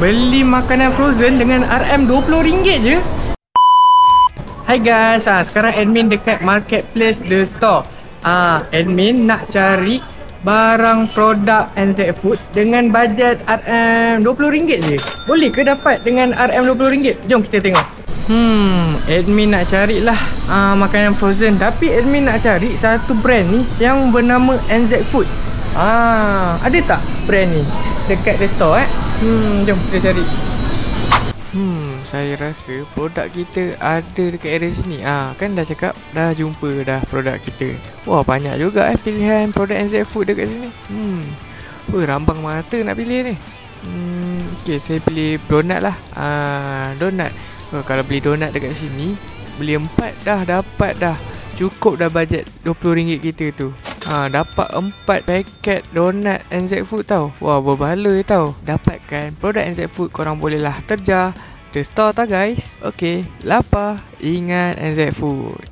beli makanan frozen dengan RM20 je. Hai guys, sekarang admin dekat Marketplace The Store. Admin nak cari barang produk NZ Food dengan bajet RM20 je. Boleh ke dapat dengan RM20? Jom kita tengok. Admin nak carilah makanan frozen, tapi admin nak cari satu brand ni yang bernama NZ Food. Ada tak brand ni dekat The Store jom kita cari. Saya rasa produk kita ada dekat area sini. Kan dah cakap dah jumpa dah produk kita. Wah, banyak juga pilihan produk NZ Food dekat sini. Rambang mata nak pilih ni. Okay, saya pilih donat lah. Donat. Kalau beli donat dekat sini, beli 4 dah dapat dah. Cukup dah bajet RM20 kita tu. Dapat 4 paket donat NZ Food tau. Wah, berbaloi tau. Dapatkan produk NZ Food, korang bolehlah terja The Store tau guys. Okay, lapar, ingat NZ Food.